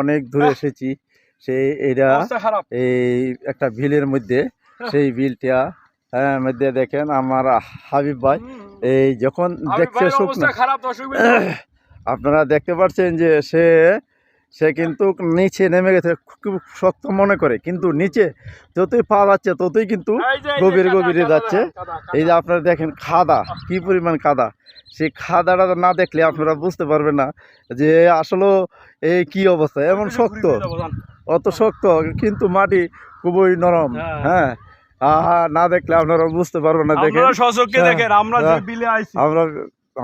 অনেক দূরে এসেছি। সেই এটা এই একটা বিলের মধ্যে, সেই বিলটা মধ্যে দেখেন আমার হাবিব ভাই এই যখন দেখছে শুকনো, আপনারা দেখতে পাচ্ছেন যে সে কিন্তু নিচে নেমে গেছে, খুব শক্ত মনে করে, কিন্তু নিচে যতই পা যাচ্ছে ততই কিন্তু গভীরে যাচ্ছে। এই যে আপনারা দেখেন কাদা, কি পরিমাণ কাদা, সেই খাদাটা না দেখলে আপনারা বুঝতে পারবেন না যে আসলে এই কি অবস্থা, এমন শক্ত, অত শক্ত, কিন্তু মাটি খুবই নরম। হ্যাঁ, না দেখলে আপনারা বুঝতে পারবেন না। দেখেন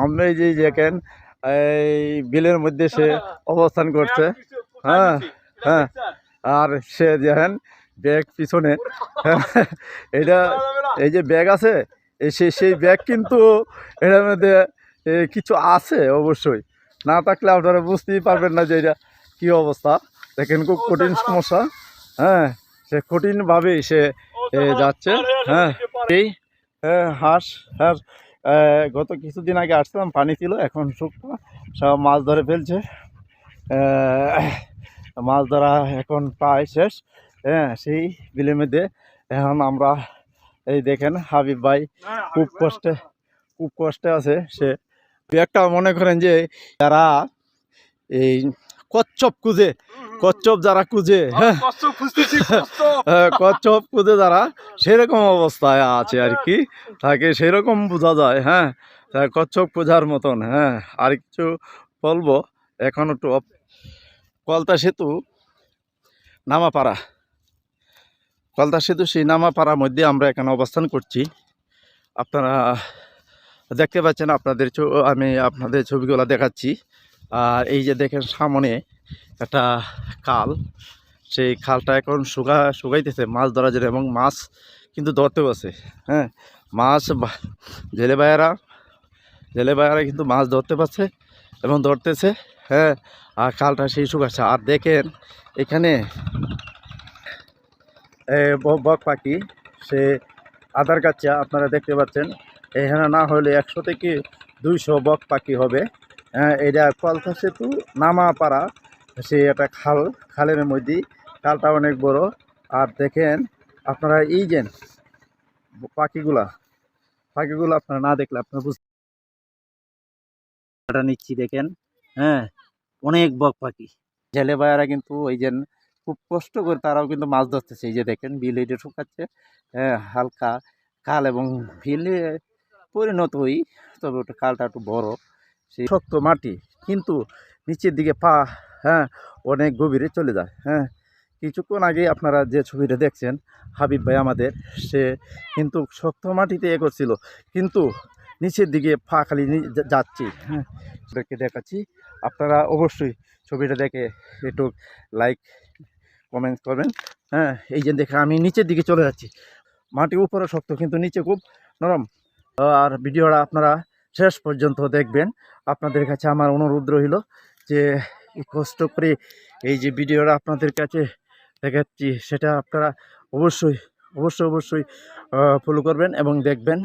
আমরা এই যে দেখেন এই বিলের মধ্যে সে অবস্থান করছে। হ্যাঁ হ্যাঁ, আর সে দেখেন ব্যাগ পিছনে, এটা এই যে ব্যাগ আছে, সেই ব্যাগ কিন্তু এটার মধ্যে কিছু আছে অবশ্যই, না থাকলে আপনারা বুঝতেই পারবেন না যে এটা কী অবস্থা। দেখেন খুব কঠিন সমস্যা। হ্যাঁ, সে কঠিনভাবেই সে যাচ্ছে। হ্যাঁ, এই হাঁস গত কিছুদিন আগে আসছিলাম, পানি ছিল, এখন শুকনো, সব মাছ ধরে ফেলছে। মাছ ধরা এখন প্রায় শেষ। হ্যাঁ, সেই বিলের মধ্যে এখন আমরা এই দেখেন হাবিব ভাই খুব কষ্টে আছে। সে একটা মনে করেন যে যারা এই কচ্ছপ যারা খুঁজে, হ্যাঁ কচ্ছপ খুঁজে যারা, সেরকম অবস্থায় আছে আর কি, তাকে সেরকম বোঝা যায়। হ্যাঁ, কচ্ছপ খোঁজার মতন। হ্যাঁ, আর কিছু বলবো, এখন একটু কলতা সেতু সেই নামাপাড়ার মধ্যে আমরা এখানে অবস্থান করছি। আপনারা দেখতে পাচ্ছেন, আমি আপনাদের ছবিগুলো দেখাচ্ছি। আর এই যে দেখেন সামনে একটা খাল, সেই খালটা এখন শুকাইতেছে মাছ ধরার জন্য, এবং মাছ কিন্তু ধরতেও আছে। হ্যাঁ, মাছ জেলে ভাইয়ারা কিন্তু মাছ ধরতে পারছে এবং ধরতেছে। হ্যাঁ, আর খালটা সেই শুকাচ্ছে। আর দেখেন এখানে বক পাখি, সে আধার কাচ্চা, আপনারা দেখতে পাচ্ছেন। এখানে না হলে 100 থেকে 200 বক পাখি হবে। এটা কলতা সেতু নামাপাড়া, সে একটা খালের মধ্যে, খালটা অনেক বড়। আর দেখেন আপনারা এই যে পাখিগুলা আপনারা না দেখলে আপনারা বুঝতে নিচ্ছি। দেখেন, হ্যাঁ, অনেক বক পাখি। জেলে ভাইয়ারা কিন্তু ওই যে খুব কষ্ট করে তারাও কিন্তু মাছ ধরতেছে। এই যে দেখেন বিল এটা শুকাচ্ছে। হ্যাঁ, হালকা খাল এবং বিলে পরিণতই, তবে ওটা খালটা একটু বড়, সেই শক্ত মাটি, কিন্তু নিচের দিকে পা, হ্যাঁ, অনেক গভীরে চলে যায়। হ্যাঁ, কিছুক্ষণ আগে আপনারা যে ছবিটা দেখছেন, হাবিব ভাই আমাদের, সে কিন্তু শক্ত মাটিতে করছিল, কিন্তু নিচের দিকে পা খালি যাচ্ছি। হ্যাঁ, সেটাকে দেখাচ্ছি। আপনারা অবশ্যই ছবিটা দেখে একটু লাইক কমেন্ট করবেন। হ্যাঁ, এই যে দেখে আমি নিচের দিকে চলে যাচ্ছি, মাটি উপরে শক্ত কিন্তু নিচে খুব নরম। আর ভিডিওটা আপনারা শেষ পর্যন্ত দেখবেন। আপনাদের কাছে আমার অনুরোধ রইল যে কষ্ট করে এই যে ভিডিওটা আপনাদের কাছে দেখাচ্ছি, সেটা আপনারা অবশ্যই ফলো করবেন এবং দেখবেন।